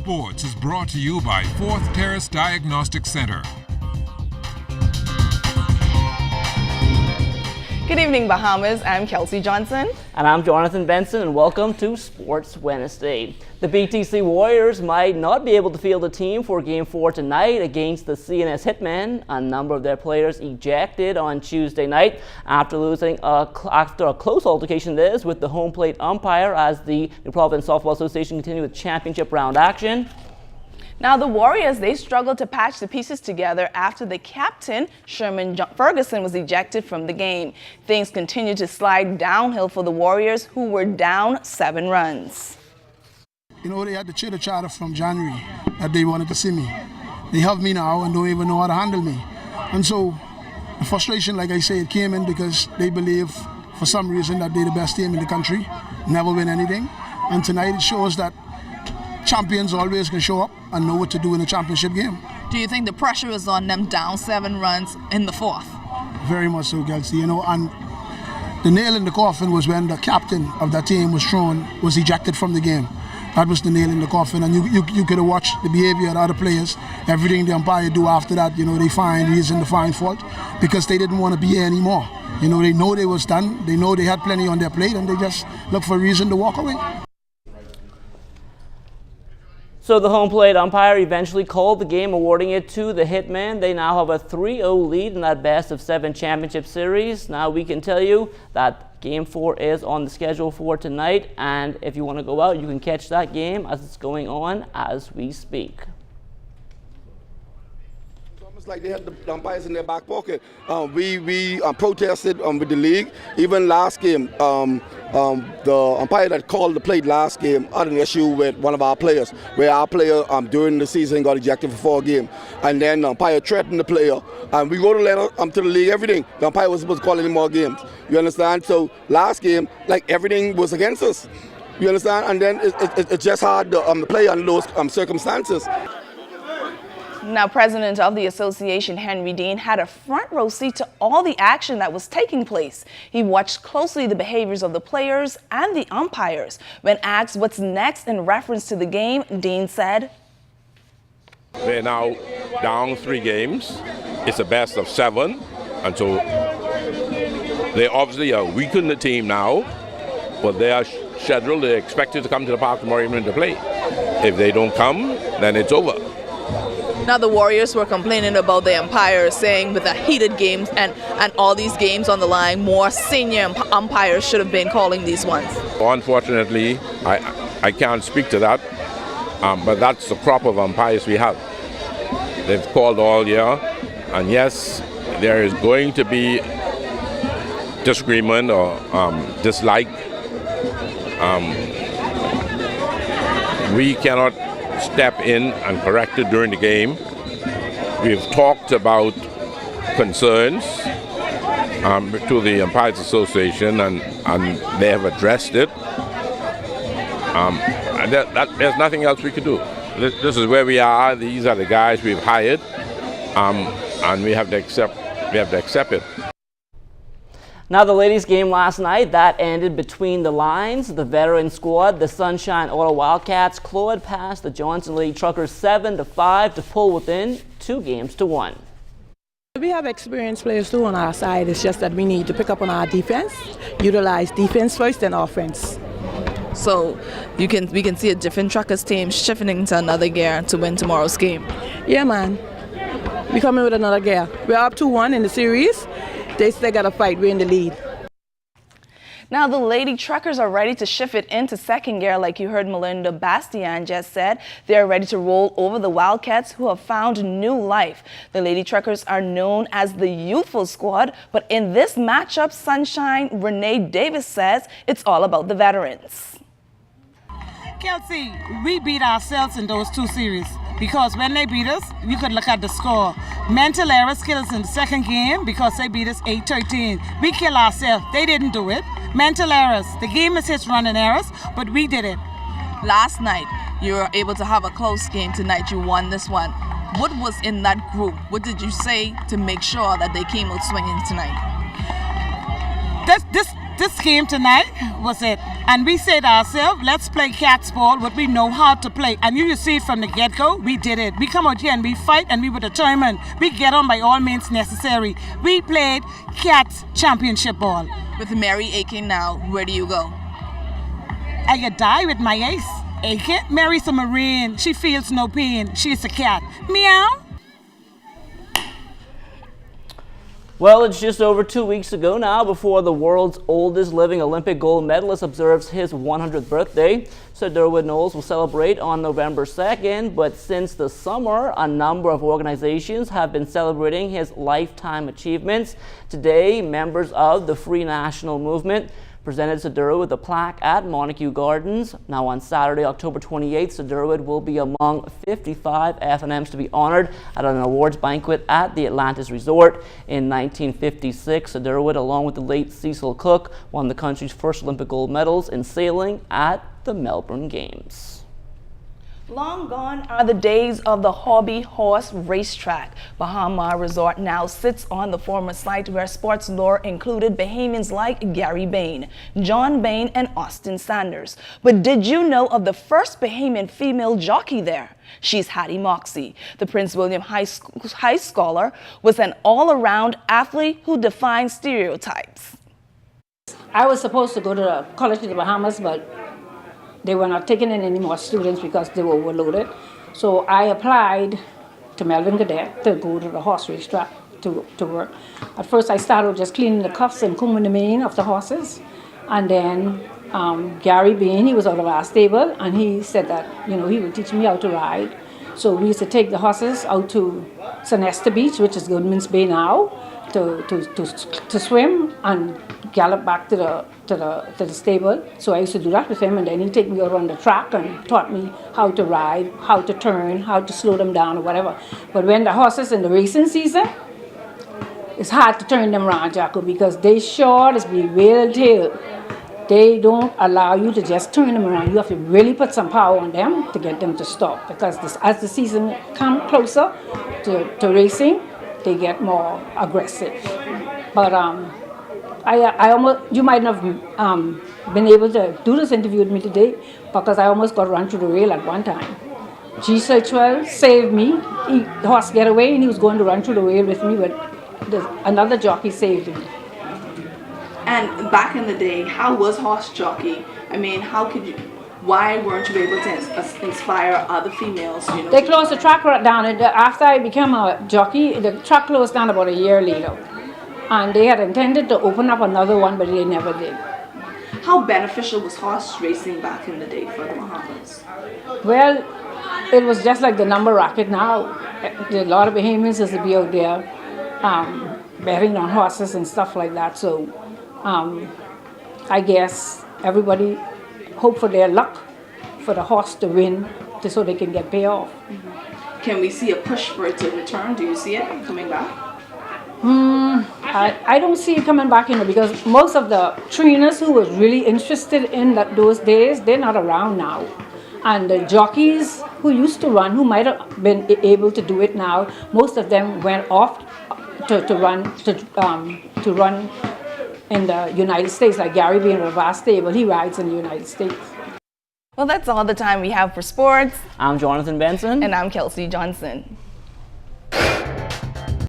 Sports is brought to you by Fourth Terrace Diagnostic Center. Good evening, Bahamas. I'm Kelsey Johnson. And I'm Jonathan Benson, and welcome to Sports Wednesday. The BTC Warriors might not be able to field a team for Game 4 tonight against the CNS Hitmen. A number of their players ejected on Tuesday night after after a close altercation with the home plate umpire as the New Providence Softball Association continued with championship round action. Now, the Warriors, they struggled to patch the pieces together after the captain, Sherman Ferguson, was ejected from the game. Things continued to slide downhill for the Warriors, who were down 7 runs. You know, they had the chitter-chatter from January that they wanted to see me. They have me now and don't even know how to handle me. And so the frustration, like I say, it came in because they believe for some reason that they're the best team in the country, never win anything. And tonight it shows that champions always can show up and know what to do in a championship game. Do you think the pressure is on them down 7 runs in the 4th? Very much so, Kelsey. You know, and the nail in the coffin was when the captain of that team was ejected from the game. That was the nail in the coffin, and you could have watched the behavior of the other players. Everything the umpire do after that, you know, they find reason to find fault because they didn't want to be here anymore. You know they was done. They know they had plenty on their plate, and they just look for a reason to walk away. So the home plate umpire eventually called the game, awarding it to the Hitmen. They now have a 3-0 lead in that best-of-7 championship series. Now we can tell you that Game 4 is on the schedule for tonight, and if you want to go out, you can catch that game as it's going on as we speak. Like they had the umpires in their back pocket. We protested with the league. Even last game, the umpire that called the play last game had an issue with one of our players, where our player during the season got ejected for 4 games. And then the umpire threatened the player. And we wrote a letter to the league, everything. The umpire was supposed to call any more games. You understand? So last game, like everything was against us. You understand? And then it's just hard to play under those circumstances. Now, President of the association, Henry Dean, had a front row seat to all the action that was taking place. He watched closely the behaviors of the players and the umpires. When asked what's next in reference to the game, Dean said, "They're now down 3 games. It's a best of 7, and so they obviously are weakening the team now, but they are scheduled. They're expected to come to the park tomorrow evening to play. If they don't come, then it's over." Now the Warriors were complaining about the umpires, saying with the heated games and all these games on the line, more senior umpires should have been calling these ones. Unfortunately, I can't speak to that, but that's the crop of umpires we have. They've called all year, and yes, there is going to be disagreement or dislike. We cannot step in and correct it during the game. We've talked about concerns to the Umpires Association, and they have addressed it. And there's nothing else we could do. This is where we are. These are the guys we've hired, and we have to accept it. Now the ladies' game last night, that ended between the lines. The veteran squad, the Sunshine Auto Wildcats, clawed past the Johnson Lady Truckers 7-5 to pull within 2 games to 1. We have experienced players too on our side. It's just that we need to pick up on our defense, utilize defense first and offense. So we can see a different Truckers team shifting into another gear to win tomorrow's game. Yeah, man. We coming with another gear. We're up 2-1 in the series. They still got to fight. We're in the lead. Now, the Lady Truckers are ready to shift it into second gear, like you heard Melinda Bastian just said. They're ready to roll over the Wildcats, who have found new life. The Lady Truckers are known as the youthful squad, but in this matchup, Sunshine Renee Davis says it's all about the veterans. Kelsey, we beat ourselves in those 2 series. Because when they beat us, you could look at the score. Mental errors killed us in the second game because they beat us 8-13. We kill ourselves. They didn't do it. Mental errors. The game is his running errors, but we did it. Last night, you were able to have a close game. Tonight, you won this one. What was in that group? What did you say to make sure that they came out swinging tonight? this game tonight was it. And we said to ourselves, let's play cat's ball, what we know how to play. And you see it from the get-go, we did it. We come out here and we fight and we were determined. We get on by all means necessary. We played cat's championship ball. With Mary Aiken now, where do you go? I could die with my ace. Aiken, Mary's a Marine. She feels no pain. She's a cat. Meow. Well, it's just over 2 weeks ago now before the world's oldest living Olympic gold medalist observes his 100th birthday. Sir Derwood Knowles will celebrate on November 2nd, but since the summer, a number of organizations have been celebrating his lifetime achievements. Today, members of the Free National Movement presented Sir Derwood with a plaque at Montague Gardens. Now on Saturday, October 28th, Sir Derwood will be among 55 F&Ms to be honored at an awards banquet at the Atlantis Resort. In 1956, Sir Derwood, along with the late Cecil Cook, won the country's first Olympic gold medals in sailing at the Melbourne Games. Long gone are the days of the hobby horse racetrack. Bahama Resort now sits on the former site where sports lore included Bahamians like Gary Bain, John Bain, and Austin Sanders. But did you know of the first Bahamian female jockey there? She's Hattie Moxie. The Prince William High Scholar was an all-around athlete who defined stereotypes. I was supposed to go to the College of the Bahamas, but they were not taking in any more students because they were overloaded. So I applied to Melbourne Cadet to go to the horse racetrack to work. At first I started just cleaning the cuffs and combing the mane of the horses. And then Gary Bain, he was out of our stable, and he said that, he would teach me how to ride. So we used to take the horses out to ZNS Beach, which is Goodman's Bay now, to swim and gallop back to the stable. So I used to do that with him, and then he'd take me out on the track and taught me how to ride, how to turn, how to slow them down or whatever. But when the horses in the racing season, it's hard to turn them around, Jacko, because they short as be real tail. They don't allow you to just turn them around. You have to really put some power on them to get them to stop, because as the season comes closer to racing, they get more aggressive. But I almost, you might not have been able to do this interview with me today because I almost got run through the rail at one time. G. Searchwell saved me. The horse get away and he was going to run through the rail with me, but another jockey saved me. And back in the day, how was horse jockey? I mean, why weren't you able to inspire other females? They closed the track right down. And after I became a jockey, the track closed down about a year later. And they had intended to open up another one, but they never did. How beneficial was horse racing back in the day for the Bahamas? Well, it was just like the number racket now. A lot of Bahamians used to be out there betting on horses and stuff like that. So I guess everybody hope for their luck for the horse to win so they can get paid off. Mm-hmm. Can we see a push for it to return? Do you see it coming back? I don't see it coming back, because most of the trainers who was really interested in those days, they're not around now. And the jockeys who used to run, who might have been able to do it now, most of them went off to run in the United States, like Gary Bain of our stable. He rides in the United States. Well, that's all the time we have for sports. I'm Jonathan Benson. And I'm Kelsey Johnson.